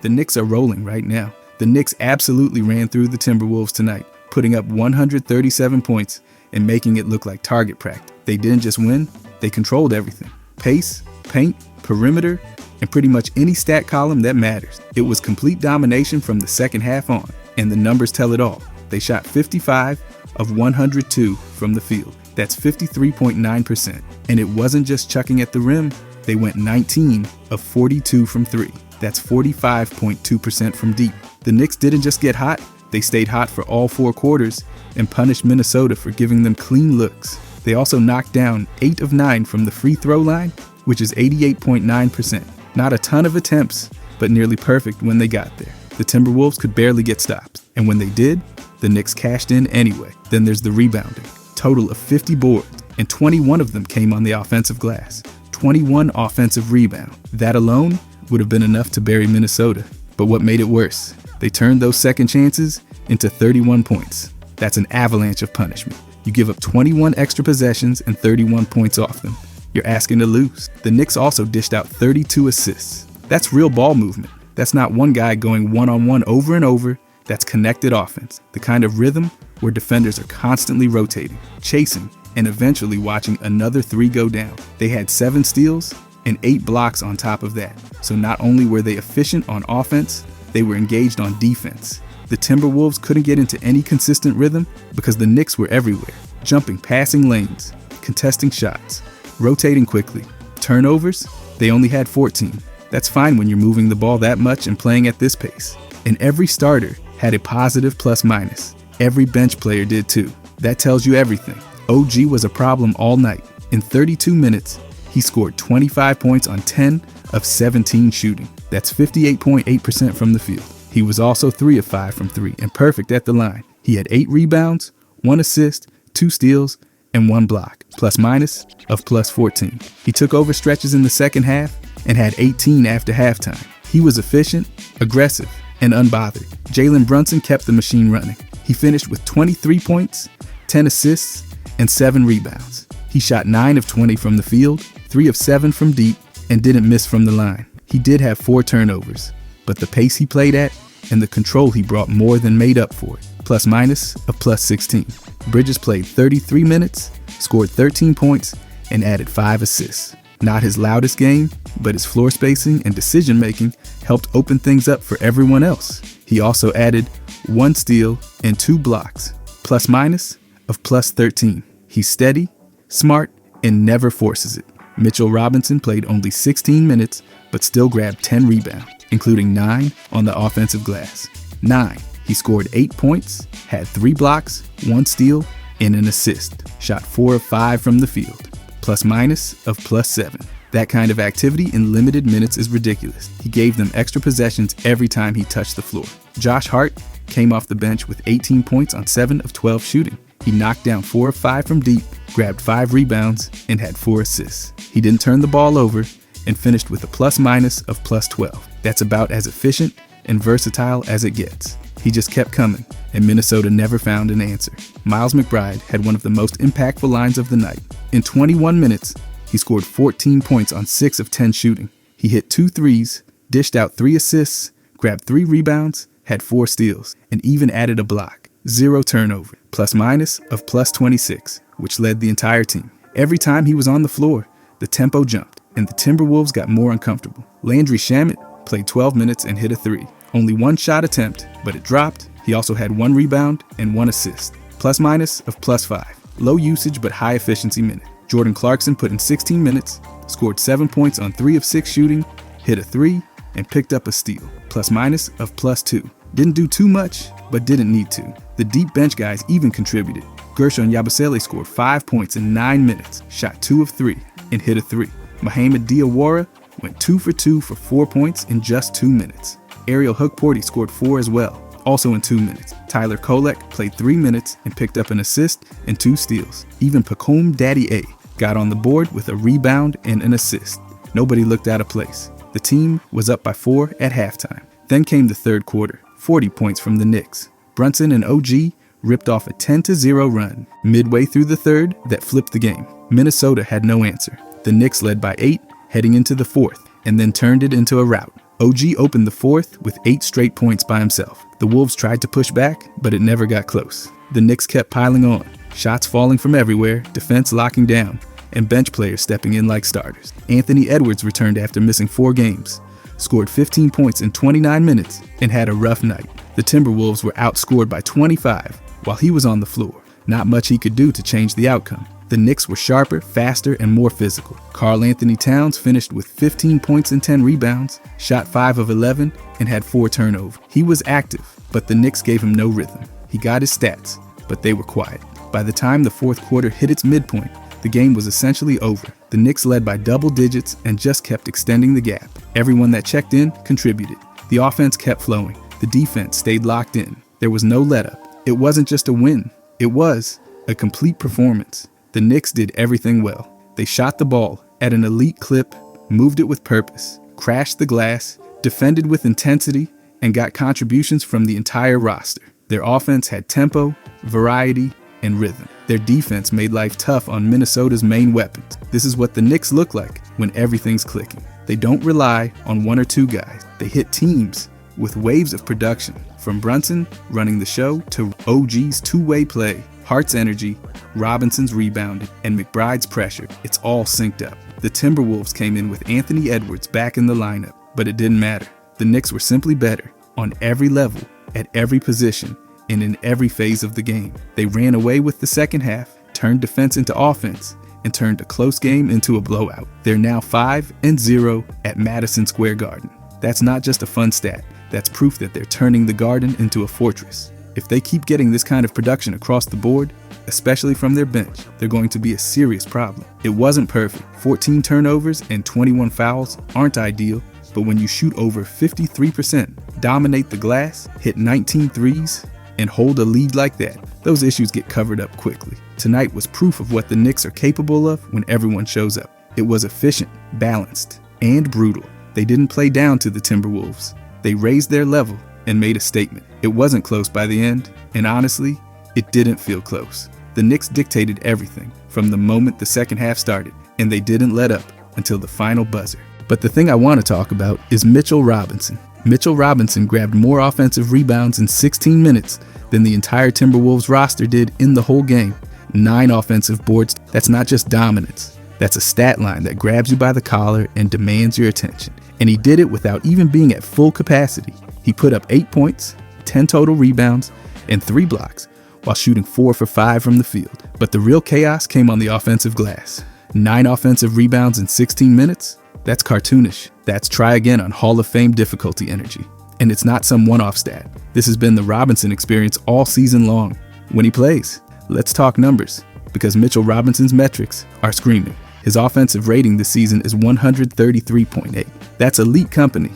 The Knicks are rolling right now. The Knicks absolutely ran through the Timberwolves tonight, putting up 137 points and making it look like target practice. They didn't just win, they controlled everything. Pace, paint, perimeter, and pretty much any stat column that matters. It was complete domination from the second half on, and the numbers tell it all. They shot 55 of 102 from the field. That's 53.9%. And it wasn't just chucking at the rim, they went 19 of 42 from three. That's 45.2% from deep. The Knicks didn't just get hot, they stayed hot for all 4 quarters and punished Minnesota for giving them clean looks. They also knocked down 8 of 9 from the free throw line, which is 88.9%. Not a ton of attempts, but nearly perfect when they got there. The Timberwolves could barely get stops, and when they did, the Knicks cashed in anyway. Then there's the rebounding. Total of 50 boards, and 21 of them came on the offensive glass. 21 offensive rebounds. That alone would have been enough to bury Minnesota. But what made it worse? They turned those second chances into 31 points. That's an avalanche of punishment. You give up 21 extra possessions and 31 points off them. You're asking to lose. The Knicks also dished out 32 assists. That's real ball movement. That's not one guy going one-on-one over and over. That's connected offense. The kind of rhythm where defenders are constantly rotating, chasing, and eventually watching another 3 go down. They had 7 steals and 8 blocks on top of that. So not only were they efficient on offense, they were engaged on defense. The Timberwolves couldn't get into any consistent rhythm because the Knicks were everywhere, jumping passing lanes, contesting shots, rotating quickly. Turnovers, they only had 14. That's fine when you're moving the ball that much and playing at this pace. And every starter had a positive plus-minus. Every bench player did too. That tells you everything. OG was a problem all night. In 32 minutes, he scored 25 points on 10 of 17 shooting. That's 58.8% from the field. He was also 3 of 5 from 3 and perfect at the line. He had 8 rebounds, 1 assist, 2 steals, and 1 block, plus-minus of plus 14. He took over stretches in the second half and had 18 after halftime. He was efficient, aggressive, and unbothered. Jalen Brunson kept the machine running. He finished with 23 points, 10 assists, and 7 rebounds. He shot 9 of 20 from the field, 3 of 7 from deep, and didn't miss from the line. He did have 4 turnovers, but the pace he played at and the control he brought more than made up for it, plus-minus of plus 16. Bridges played 33 minutes, scored 13 points, and added 5 assists. Not his loudest game, but his floor spacing and decision-making helped open things up for everyone else. He also added 1 steal and 2 blocks, plus-minus of plus 13. He's steady, smart, and never forces it. Mitchell Robinson played only 16 minutes, but still grabbed 10 rebounds, including 9 on the offensive glass. 9. He scored 8 points, had 3 blocks, 1 steal, and an assist. Shot 4 of 5 from the field, plus-minus of plus 7. That kind of activity in limited minutes is ridiculous. He gave them extra possessions every time he touched the floor. Josh Hart came off the bench with 18 points on 7 of 12 shooting. He knocked down 4 of 5 from deep, grabbed 5 rebounds, and had 4 assists. He didn't turn the ball over and finished with a plus-minus of plus 12. That's about as efficient and versatile as it gets. He just kept coming, and Minnesota never found an answer. Miles McBride had one of the most impactful lines of the night. In 21 minutes, he scored 14 points on 6 of 10 shooting. He hit 2 threes, dished out 3 assists, grabbed 3 rebounds, had 4 steals, and even added a block. 0 turnover, plus-minus of plus 26, which led the entire team. Every time he was on the floor, the tempo jumped, and the Timberwolves got more uncomfortable. Landry Shamet played 12 minutes and hit a 3. Only 1 shot attempt, but it dropped. He also had 1 rebound and 1 assist. Plus-minus of plus 5. Low usage but high efficiency minute. Jordan Clarkson put in 16 minutes, scored 7 points on 3 of 6 shooting, hit a 3, and picked up a steal. Plus-minus of plus 2. Didn't do too much, but didn't need to. The deep bench guys even contributed. Gershon Yabusele scored 5 points in 9 minutes, shot 2 of 3, and hit a 3. Mohamed Diawara went 2 for 2 for 4 points in just 2 minutes. Ariel Hookporty scored 4 as well, also in 2 minutes. Tyler Kolek played 3 minutes and picked up an assist and 2 steals. Even Pacome Daddy A got on the board with a rebound and an assist. Nobody looked out of place. The team was up by 4 at halftime. Then came the third quarter, 40 points from the Knicks. Brunson and OG ripped off a 10-0 run midway through the third that flipped the game. Minnesota had no answer. The Knicks led by 8 heading into the fourth and then turned it into a rout. OG opened the fourth with 8 straight points by himself. The Wolves tried to push back, but it never got close. The Knicks kept piling on, shots falling from everywhere, defense locking down, and bench players stepping in like starters. Anthony Edwards returned after missing 4 games, scored 15 points in 29 minutes, and had a rough night. The Timberwolves were outscored by 25 while he was on the floor. Not much he could do to change the outcome. The Knicks were sharper, faster, and more physical. Karl Anthony Towns finished with 15 points and 10 rebounds, shot 5 of 11, and had 4 turnovers. He was active, but the Knicks gave him no rhythm. He got his stats, but they were quiet. By the time the fourth quarter hit its midpoint, the game was essentially over. The Knicks led by double digits and just kept extending the gap. Everyone that checked in contributed. The offense kept flowing. The defense stayed locked in. There was no letup. It wasn't just a win. It was a complete performance. The Knicks did everything well. They shot the ball at an elite clip, moved it with purpose, crashed the glass, defended with intensity, and got contributions from the entire roster. Their offense had tempo, variety, and rhythm. Their defense made life tough on Minnesota's main weapons. This is what the Knicks look like when everything's clicking. They don't rely on 1 or 2 guys. They hit teams with waves of production, from Brunson running the show to OG's two-way play, Hart's energy, Robinson's rebounding, and McBride's pressure. It's all synced up. The Timberwolves came in with Anthony Edwards back in the lineup, but it didn't matter. The Knicks were simply better on every level, at every position, and in every phase of the game. They ran away with the second half, turned defense into offense, and turned a close game into a blowout. They're now 5-0 at Madison Square Garden. That's not just a fun stat. That's proof that they're turning the Garden into a fortress. If they keep getting this kind of production across the board, especially from their bench, they're going to be a serious problem. It wasn't perfect. 14 turnovers and 21 fouls aren't ideal, but when you shoot over 53%, dominate the glass, hit 19 threes, and hold a lead like that, those issues get covered up quickly. Tonight was proof of what the Knicks are capable of when everyone shows up. It was efficient, balanced, and brutal. They didn't play down to the Timberwolves. They raised their level and made a statement. It wasn't close by the end, and honestly, it didn't feel close. The Knicks dictated everything from the moment the second half started, and they didn't let up until the final buzzer. But the thing I want to talk about is Mitchell Robinson. Mitchell Robinson grabbed more offensive rebounds in 16 minutes than the entire Timberwolves roster did in the whole game. 9 offensive boards. That's not just dominance. That's a stat line that grabs you by the collar and demands your attention. And he did it without even being at full capacity. He put up 8 points, 10 total rebounds, and 3 blocks, while shooting 4 for 5 from the field. But the real chaos came on the offensive glass. 9 offensive rebounds in 16 minutes? That's cartoonish. That's try again on Hall of Fame difficulty energy. And it's not some one-off stat. This has been the Robinson experience all season long. When he plays, let's talk numbers, because Mitchell Robinson's metrics are screaming. His offensive rating this season is 133.8. That's elite company,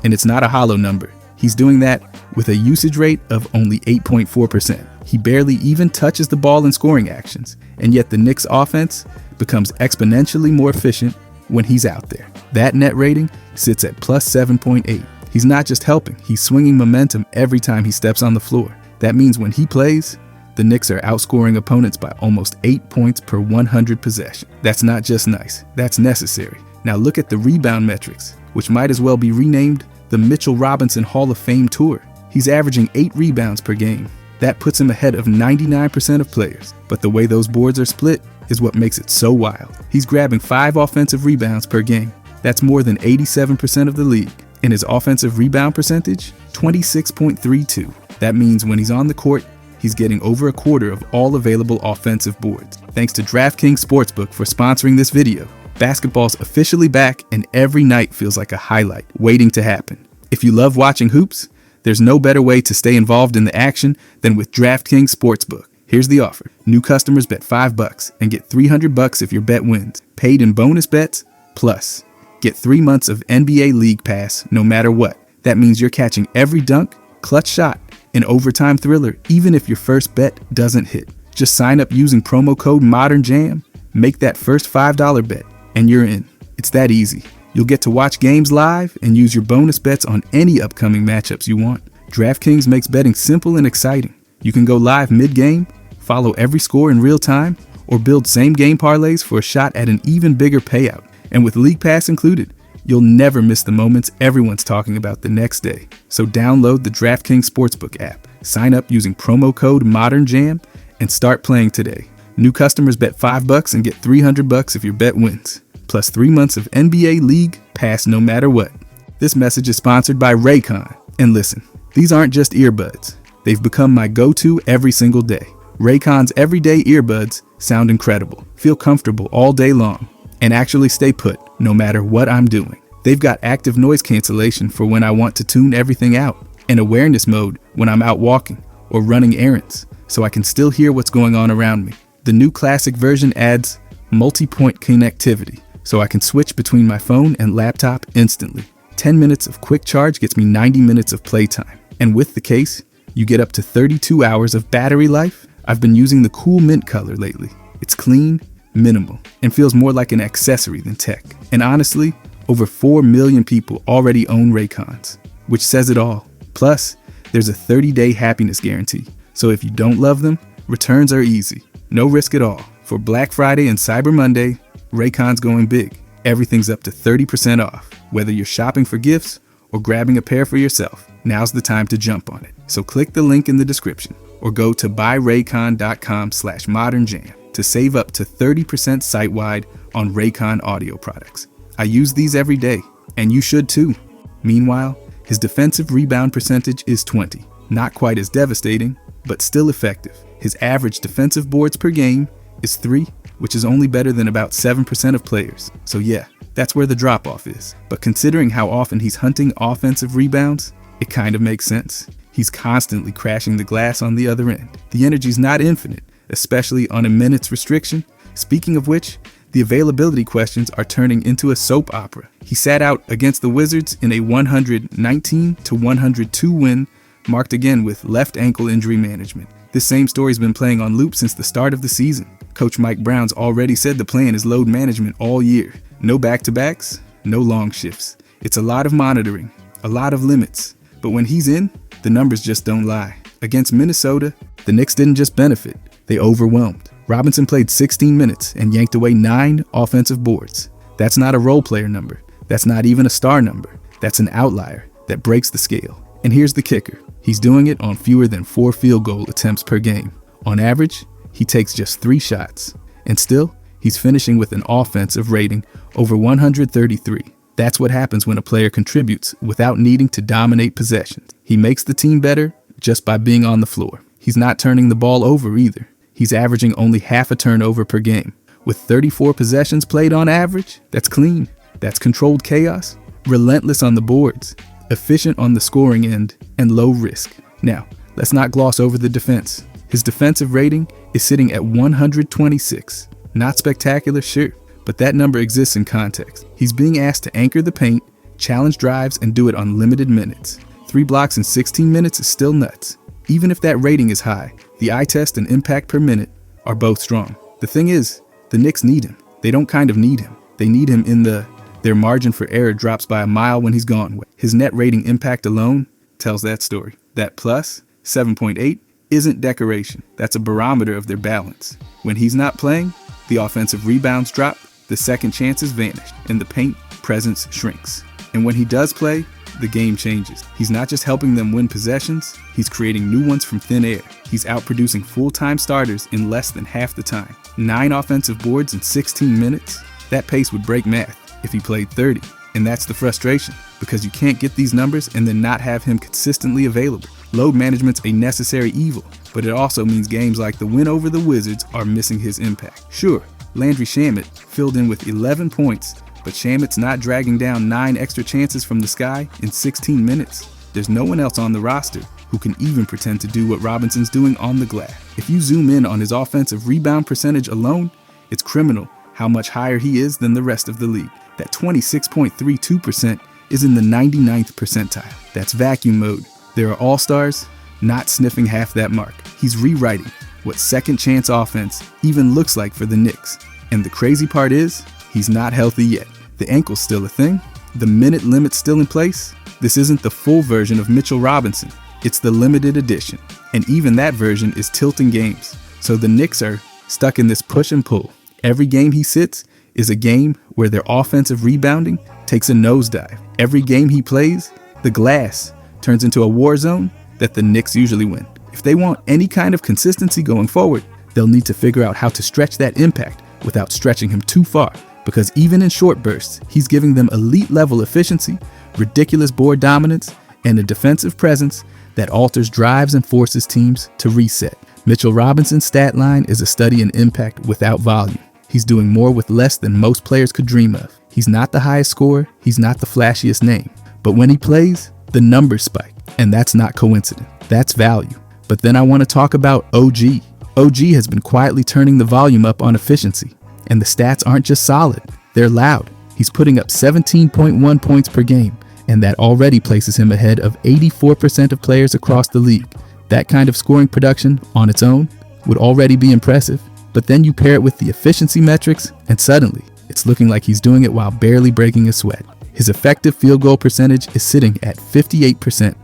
and it's not a hollow number. He's doing that with a usage rate of only 8.4%. He barely even touches the ball in scoring actions, and yet the Knicks offense becomes exponentially more efficient when he's out there. That net rating sits at plus 7.8. He's not just helping, he's swinging momentum every time he steps on the floor. That means when he plays, the Knicks are outscoring opponents by almost 8 points per 100 possessions. That's not just nice, that's necessary. Now look at the rebound metrics, which might as well be renamed the Mitchell Robinson Hall of Fame Tour. He's averaging 8 rebounds per game. That puts him ahead of 99% of players. But the way those boards are split is what makes it so wild. He's grabbing 5 offensive rebounds per game. That's more than 87% of the league. And his offensive rebound percentage, 26.32. That means when he's on the court, he's getting over a quarter of all available offensive boards. Thanks to DraftKings Sportsbook for sponsoring this video. Basketball's officially back, and every night feels like a highlight waiting to happen. If you love watching hoops, there's no better way to stay involved in the action than with DraftKings Sportsbook. Here's the offer. New customers bet $5 and get $300 if your bet wins. Paid in bonus bets, plus get 3 months of NBA League Pass no matter what. That means you're catching every dunk, clutch shot, and overtime thriller even if your first bet doesn't hit. Just sign up using promo code ModernJam, make that first $5 bet, and you're in. It's that easy. You'll get to watch games live and use your bonus bets on any upcoming matchups you want. DraftKings makes betting simple and exciting. You can go live mid-game, follow every score in real time, or build same-game parlays for a shot at an even bigger payout. And with League Pass included, You'll never miss the moments everyone's talking about the next day. So download the DraftKings Sportsbook app, sign up using promo code ModernJam, and start playing today. New customers bet $5 and get $300 if your bet wins, plus 3 months of NBA League Pass no matter what. This message is sponsored by Raycon. And listen, these aren't just earbuds. They've become my go-to every single day. Raycon's everyday earbuds sound incredible, feel comfortable all day long, and actually stay put no matter what I'm doing. They've got active noise cancellation for when I want to tune everything out, and awareness mode when I'm out walking or running errands, so I can still hear what's going on around me. The new classic version adds multi-point connectivity, so I can switch between my phone and laptop instantly. 10 minutes of quick charge gets me 90 minutes of playtime. And with the case, you get up to 32 hours of battery life. I've been using the cool mint color lately. It's clean, minimal, and feels more like an accessory than tech. And honestly, over 4 million people already own Raycons, which says it all. Plus, there's a 30-day happiness guarantee. So if you don't love them, returns are easy. No risk at all. For Black Friday and Cyber Monday, Raycon's going big. Everything's up to 30% off. Whether you're shopping for gifts or grabbing a pair for yourself, now's the time to jump on it. So click the link in the description or go to buyraycon.com/modernjam to save up to 30% site-wide on Raycon audio products. I use these every day, and you should too. Meanwhile, his defensive rebound percentage is 20. Not quite as devastating, but still effective. His average defensive boards per game is 3, which is only better than about 7% of players. So yeah, that's where the drop-off is. But considering how often he's hunting offensive rebounds, it kind of makes sense. He's constantly crashing the glass on the other end. The energy's not infinite, especially on a minutes restriction. Speaking of which, the availability questions are turning into a soap opera. He sat out against the Wizards in a 119-102 win, marked again with left ankle injury management. This same story's been playing on loop since the start of the season. Coach Mike Brown's already said the plan is load management all year. No back-to-backs, no long shifts. It's a lot of monitoring, a lot of limits. But when he's in, the numbers just don't lie. Against Minnesota, the Knicks didn't just benefit, they overwhelmed. Robinson played 16 minutes and yanked away 9 offensive boards. That's not a role player number. That's not even a star number. That's an outlier that breaks the scale. And here's the kicker. He's doing it on fewer than 4 field goal attempts per game. On average, he takes just 3 shots. And still, he's finishing with an offensive rating over 133. That's what happens when a player contributes without needing to dominate possessions. He makes the team better just by being on the floor. He's not turning the ball over either. He's averaging only half a turnover per game. With 34 possessions played on average, that's clean. That's controlled chaos, relentless on the boards, efficient on the scoring end, and low risk. Now, let's not gloss over the defense. His defensive rating is sitting at 126. Not spectacular, sure, but that number exists in context. He's being asked to anchor the paint, challenge drives, and do it on limited minutes. 3 blocks in 16 minutes is still nuts. Even if that rating is high, the eye test and impact per minute are both strong. The thing is, the Knicks need him. They don't kind of need him. They need him in their margin for error drops by a mile when he's gone. His net rating impact alone tells that story. That plus 7.8 isn't decoration. That's a barometer of their balance. When he's not playing, the offensive rebounds drop, the second chances vanish, and the paint presence shrinks. And when he does play, the game changes. He's not just helping them win possessions, he's creating new ones from thin air. He's outproducing full-time starters in less than half the time. 9 offensive boards in 16 minutes? That pace would break math if he played 30. And that's the frustration, because you can't get these numbers and then not have him consistently available. Load management's a necessary evil, but it also means games like the win over the Wizards are missing his impact. Sure, Landry Shamet filled in with 11 points, but Shamet's not dragging down 9 extra chances from the sky in 16 minutes. There's no one else on the roster who can even pretend to do what Robinson's doing on the glass. If you zoom in on his offensive rebound percentage alone, it's criminal how much higher he is than the rest of the league. That 26.32% is in the 99th percentile. That's vacuum mode. There are all-stars not sniffing half that mark. He's rewriting what second chance offense even looks like for the Knicks. And the crazy part is, he's not healthy yet. The ankle's still a thing. The minute limit's still in place. This isn't the full version of Mitchell Robinson. It's the limited edition. And even that version is tilting games. So the Knicks are stuck in this push and pull. Every game he sits is a game where their offensive rebounding takes a nosedive. Every game he plays, the glass turns into a war zone that the Knicks usually win. If they want any kind of consistency going forward, they'll need to figure out how to stretch that impact without stretching him too far, because even in short bursts, he's giving them elite level efficiency, ridiculous board dominance, and a defensive presence that alters drives and forces teams to reset. Mitchell Robinson's stat line is a study in impact without volume. He's doing more with less than most players could dream of. He's not the highest scorer, he's not the flashiest name, but when he plays, the numbers spike, and that's not coincident. That's value. But then I want to talk about OG. OG has been quietly turning the volume up on efficiency, and the stats aren't just solid, they're loud. He's putting up 17.1 points per game, and that already places him ahead of 84% of players across the league. That kind of scoring production on its own would already be impressive, but then you pair it with the efficiency metrics, and suddenly it's looking like he's doing it while barely breaking a sweat. His effective field goal percentage is sitting at 58%.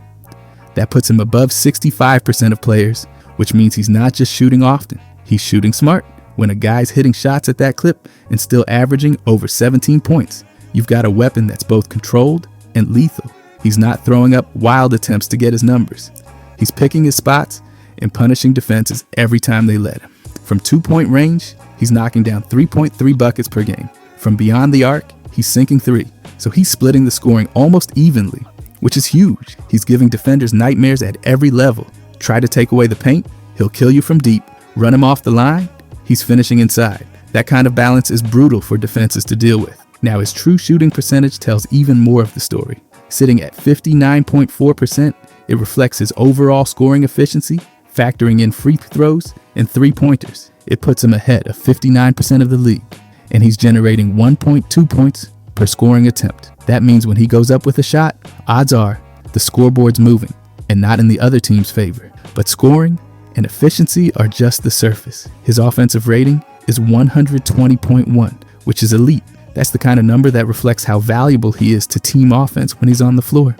That puts him above 65% of players, which means he's not just shooting often, he's shooting smart. When a guy's hitting shots at that clip and still averaging over 17 points, you've got a weapon that's both controlled and lethal. He's not throwing up wild attempts to get his numbers. He's picking his spots and punishing defenses every time they let him. From 2-point range, he's knocking down 3.3 buckets per game. From beyond the arc, he's sinking 3. So he's splitting the scoring almost evenly, which is huge. He's giving defenders nightmares at every level. Try to take away the paint, he'll kill you from deep. Run him off the line, he's finishing inside. That kind of balance is brutal for defenses to deal with. Now his true shooting percentage tells even more of the story. Sitting at 59.4%, it reflects his overall scoring efficiency, factoring in free throws and three-pointers. It puts him ahead of 59% of the league, and he's generating 1.2 points per scoring attempt. That means when he goes up with a shot, odds are the scoreboard's moving and not in the other team's favor. But scoring and efficiency are just the surface. His offensive rating is 120.1, which is elite. That's the kind of number that reflects how valuable he is to team offense when he's on the floor.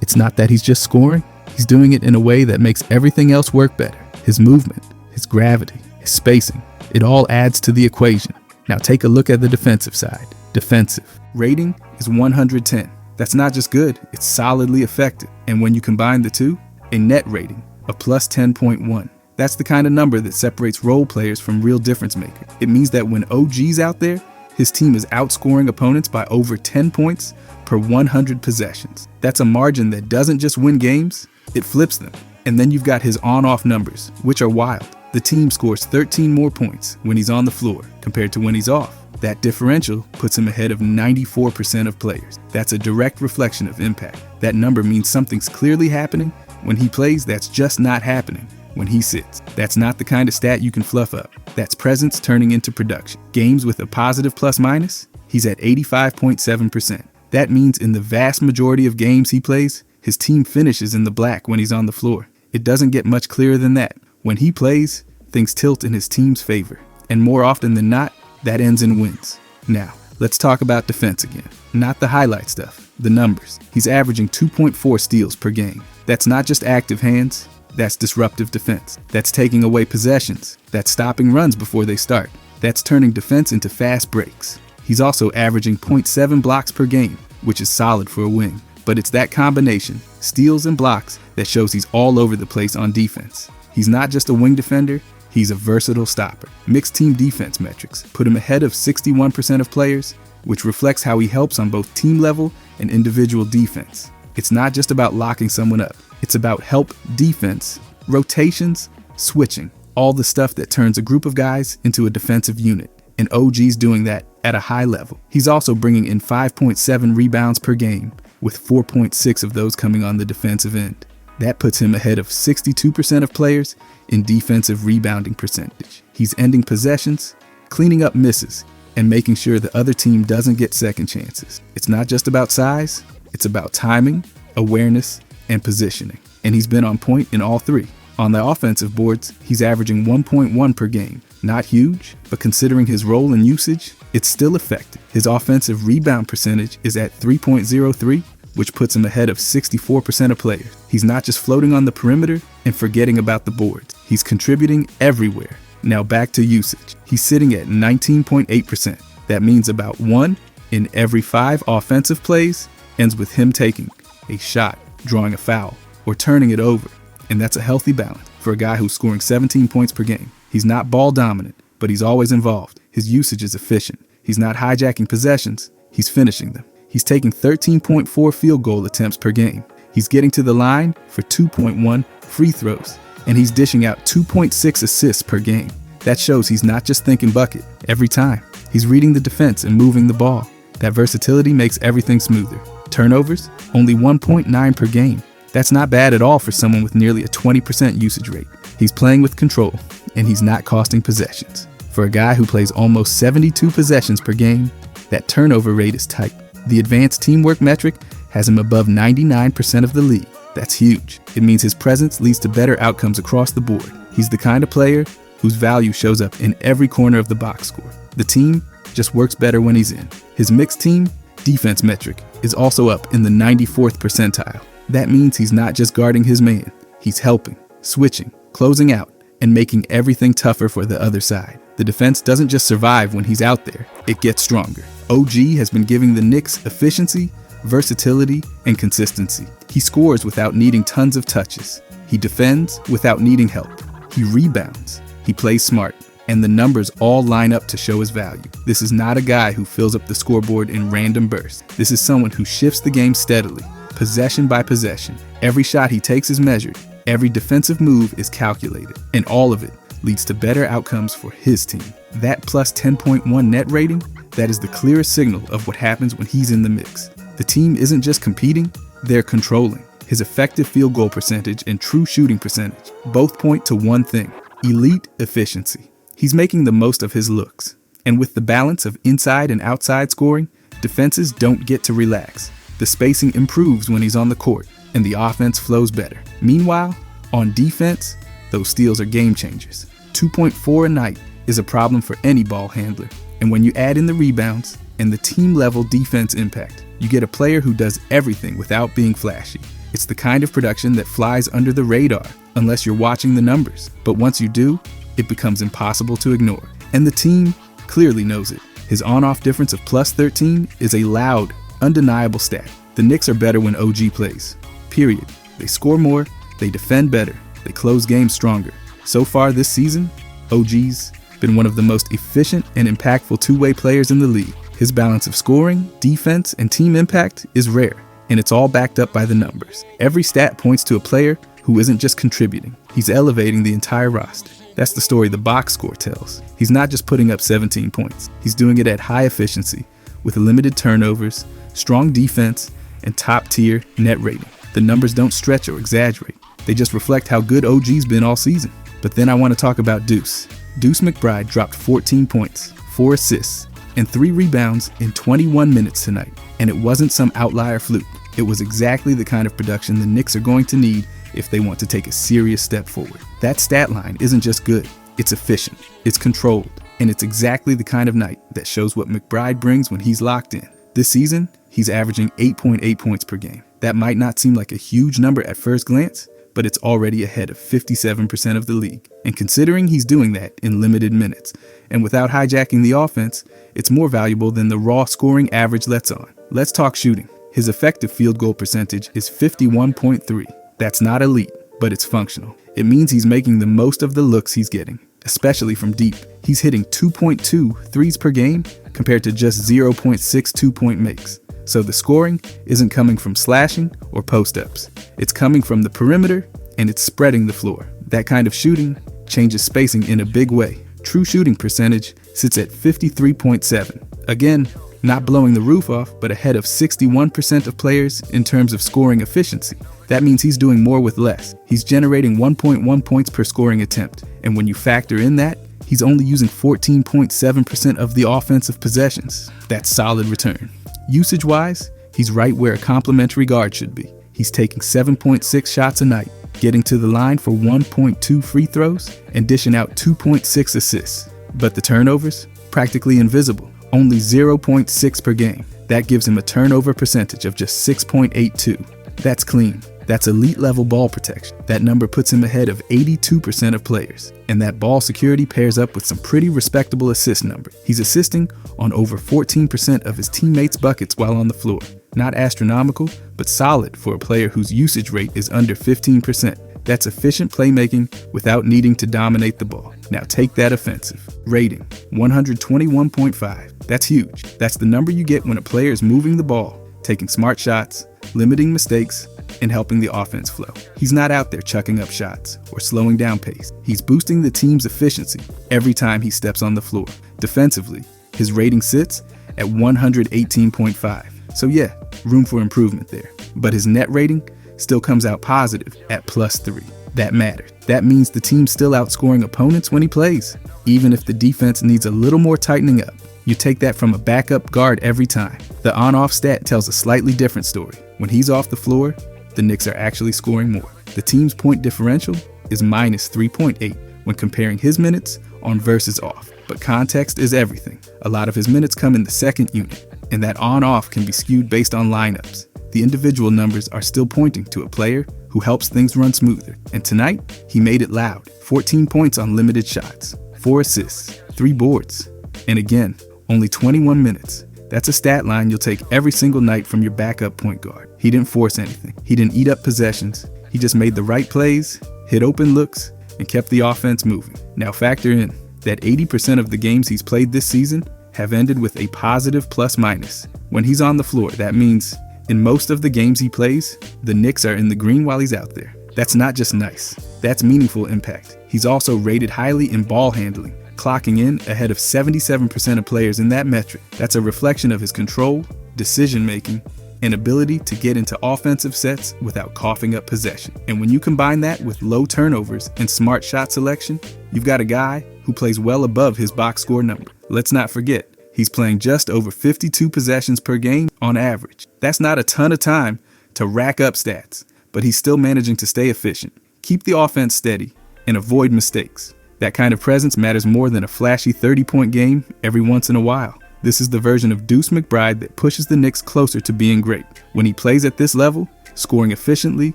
It's not that he's just scoring, he's doing it in a way that makes everything else work better. His movement, his gravity, his spacing, it all adds to the equation. Now take a look at the defensive side. Defensive rating is 110. That's not just good, it's solidly effective. And when you combine the two, a net rating of plus 10.1. That's the kind of number that separates role players from real difference makers. It means that when OG's out there, his team is outscoring opponents by over 10 points per 100 possessions. That's a margin that doesn't just win games, it flips them. And then you've got his on-off numbers, which are wild. The team scores 13 more points when he's on the floor compared to when he's off. That differential puts him ahead of 94% of players. That's a direct reflection of impact. That number means something's clearly happening. When he plays, that's just not happening when he sits. That's not the kind of stat you can fluff up. That's presence turning into production. Games with a positive plus-minus, he's at 85.7%. That means in the vast majority of games he plays, his team finishes in the black when he's on the floor. It doesn't get much clearer than that. When he plays, things tilt in his team's favor. And more often than not, that ends in wins. Now, let's talk about defense again. Not the highlight stuff, the numbers. He's averaging 2.4 steals per game. That's not just active hands, that's disruptive defense. That's taking away possessions. That's stopping runs before they start. That's turning defense into fast breaks. He's also averaging 0.7 blocks per game, which is solid for a wing. But it's that combination, steals and blocks, that shows he's all over the place on defense. He's not just a wing defender, he's a versatile stopper. Mixed team defense metrics put him ahead of 61% of players, which reflects how he helps on both team level and individual defense. It's not just about locking someone up. It's about help defense, rotations, switching, all the stuff that turns a group of guys into a defensive unit. And OG's doing that at a high level. He's also bringing in 5.7 rebounds per game, with 4.6 of those coming on the defensive end. That puts him ahead of 62% of players in defensive rebounding percentage. He's ending possessions, cleaning up misses, and making sure the other team doesn't get second chances. It's not just about size, it's about timing, awareness, and positioning. And he's been on point in all three. On the offensive boards, he's averaging 1.1 per game. Not huge, but considering his role and usage, it's still effective. His offensive rebound percentage is at 3.03, which puts him ahead of 64% of players. He's not just floating on the perimeter and forgetting about the boards. He's contributing everywhere. Now back to usage. He's sitting at 19.8%. That means about 1 in every 5 offensive plays ends with him taking a shot, drawing a foul, or turning it over. And that's a healthy balance for a guy who's scoring 17 points per game. He's not ball dominant, but he's always involved. His usage is efficient. He's not hijacking possessions, he's finishing them. He's taking 13.4 field goal attempts per game. He's getting to the line for 2.1 free throws, and he's dishing out 2.6 assists per game. That shows he's not just thinking bucket every time. He's reading the defense and moving the ball. That versatility makes everything smoother. Turnovers, only 1.9 per game. That's not bad at all for someone with nearly a 20% usage rate. He's playing with control, and he's not costing possessions. For a guy who plays almost 72 possessions per game, that turnover rate is tight. The advanced teamwork metric has him above 99% of the league. That's huge. It means his presence leads to better outcomes across the board. He's the kind of player whose value shows up in every corner of the box score. The team just works better when he's in. His mixed team defense metric is also up in the 94th percentile. That means he's not just guarding his man. He's helping, switching, closing out, and making everything tougher for the other side. The defense doesn't just survive when he's out there, it gets stronger. OG has been giving the Knicks efficiency, versatility, and consistency. He scores without needing tons of touches. He defends without needing help. He rebounds. He plays smart. And the numbers all line up to show his value. This is not a guy who fills up the scoreboard in random bursts. This is someone who shifts the game steadily, possession by possession. Every shot he takes is measured. Every defensive move is calculated. And all of it leads to better outcomes for his team. That plus 10.1 net rating, that is the clearest signal of what happens when he's in the mix. The team isn't just competing, they're controlling. His effective field goal percentage and true shooting percentage both point to one thing: elite efficiency. He's making the most of his looks. And with the balance of inside and outside scoring, defenses don't get to relax. The spacing improves when he's on the court, and the offense flows better. Meanwhile, on defense, those steals are game changers. 2.4 a night is a problem for any ball handler. And when you add in the rebounds and the team-level defense impact, you get a player who does everything without being flashy. It's the kind of production that flies under the radar unless you're watching the numbers. But once you do, it becomes impossible to ignore. And the team clearly knows it. His on-off difference of plus 13 is a loud, undeniable stat. The Knicks are better when OG plays. Period. They score more, they defend better, they close games stronger. So far this season, OG's been one of the most efficient and impactful two-way players in the league. His balance of scoring, defense, and team impact is rare, and it's all backed up by the numbers. Every stat points to a player who isn't just contributing, he's elevating the entire roster. That's the story the box score tells. He's not just putting up 17 points. He's doing it at high efficiency, with limited turnovers, strong defense, and top-tier net rating. The numbers don't stretch or exaggerate. They just reflect how good OG's been all season. But then I want to talk about Deuce. Deuce McBride dropped 14 points, 4 assists, and 3 rebounds in 21 minutes tonight. And it wasn't some outlier fluke. It was exactly the kind of production the Knicks are going to need if they want to take a serious step forward. That stat line isn't just good, it's efficient, it's controlled, and it's exactly the kind of night that shows what McBride brings when he's locked in. This season, he's averaging 8.8 points per game. That might not seem like a huge number at first glance, but it's already ahead of 57% of the league. And considering he's doing that in limited minutes, and without hijacking the offense, it's more valuable than the raw scoring average lets on. Let's talk shooting. His effective field goal percentage is 51.3. That's not elite, but it's functional. It means he's making the most of the looks he's getting, especially from deep. He's hitting 2.2 threes per game compared to just 0.6 2-point makes. So the scoring isn't coming from slashing or post-ups. It's coming from the perimeter, and it's spreading the floor. That kind of shooting changes spacing in a big way. True shooting percentage sits at 53.7. Again, not blowing the roof off, but ahead of 61% of players in terms of scoring efficiency. That means he's doing more with less. He's generating 1.1 points per scoring attempt. And when you factor in that, he's only using 14.7% of the offensive possessions. That's solid return. Usage-wise, he's right where a complimentary guard should be. He's taking 7.6 shots a night, getting to the line for 1.2 free throws, and dishing out 2.6 assists. But the turnovers? Practically invisible. Only 0.6 per game. That gives him a turnover percentage of just 6.82. That's clean. That's elite level ball protection. That number puts him ahead of 82% of players. And that ball security pairs up with some pretty respectable assist number. He's assisting on over 14% of his teammates' buckets while on the floor. Not astronomical, but solid for a player whose usage rate is under 15%. That's efficient playmaking without needing to dominate the ball. Now take that offensive. Rating, 121.5. That's huge. That's the number you get when a player is moving the ball, taking smart shots, limiting mistakes, and helping the offense flow. He's not out there chucking up shots or slowing down pace. He's boosting the team's efficiency every time he steps on the floor. Defensively, his rating sits at 118.5. So yeah, room for improvement there. But his net rating still comes out positive at +3. That mattered. That means the team's still outscoring opponents when he plays, even if the defense needs a little more tightening up. You take that from a backup guard every time. The on-off stat tells a slightly different story. When he's off the floor, the Knicks are actually scoring more. The team's point differential is -3.8 when comparing his minutes on versus off. But context is everything. A lot of his minutes come in the second unit, and that on-off can be skewed based on lineups. The individual numbers are still pointing to a player who helps things run smoother. And tonight, he made it loud. 14 points on limited shots, 4 assists, 3 boards. And again, only 21 minutes. That's a stat line you'll take every single night from your backup point guard. He didn't force anything. He didn't eat up possessions. He just made the right plays, hit open looks, and kept the offense moving. Now factor in that 80% of the games he's played this season have ended with a positive plus-minus. When he's on the floor, that means in most of the games he plays, the Knicks are in the green while he's out there. That's not just nice. That's meaningful impact. He's also rated highly in ball handling, clocking in ahead of 77% of players in that metric. That's a reflection of his control, decision-making, and ability to get into offensive sets without coughing up possession. And when you combine that with low turnovers and smart shot selection, you've got a guy who plays well above his box score number. Let's not forget, he's playing just over 52 possessions per game on average. That's not a ton of time to rack up stats, but he's still managing to stay efficient, keep the offense steady, and avoid mistakes. That kind of presence matters more than a flashy 30-point game every once in a while. This is the version of Deuce McBride that pushes the Knicks closer to being great. When he plays at this level, scoring efficiently,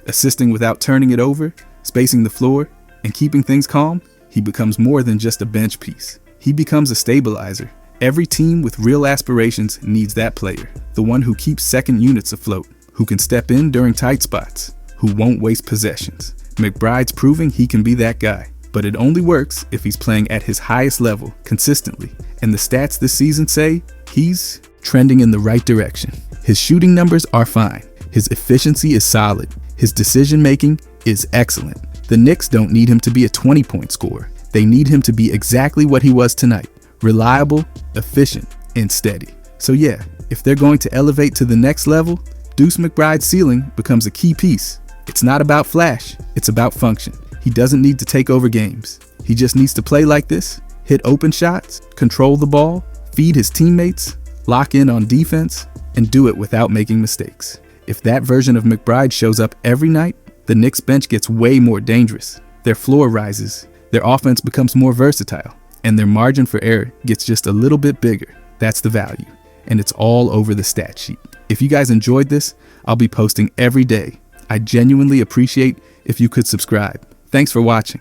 assisting without turning it over, spacing the floor, and keeping things calm, he becomes more than just a bench piece. He becomes a stabilizer. Every team with real aspirations needs that player, the one who keeps second units afloat, who can step in during tight spots, who won't waste possessions. McBride's proving he can be that guy. But it only works if he's playing at his highest level consistently. And the stats this season say he's trending in the right direction. His shooting numbers are fine. His efficiency is solid. His decision-making is excellent. The Knicks don't need him to be a 20-point scorer. They need him to be exactly what he was tonight. Reliable, efficient, and steady. So yeah, if they're going to elevate to the next level, Deuce McBride's ceiling becomes a key piece. It's not about flash, it's about function. He doesn't need to take over games. He just needs to play like this, hit open shots, control the ball, feed his teammates, lock in on defense, and do it without making mistakes. If that version of McBride shows up every night, the Knicks bench gets way more dangerous. Their floor rises, their offense becomes more versatile, and their margin for error gets just a little bit bigger. That's the value, and it's all over the stat sheet. If you guys enjoyed this, I'll be posting every day. I genuinely appreciate if you could subscribe. Thanks for watching.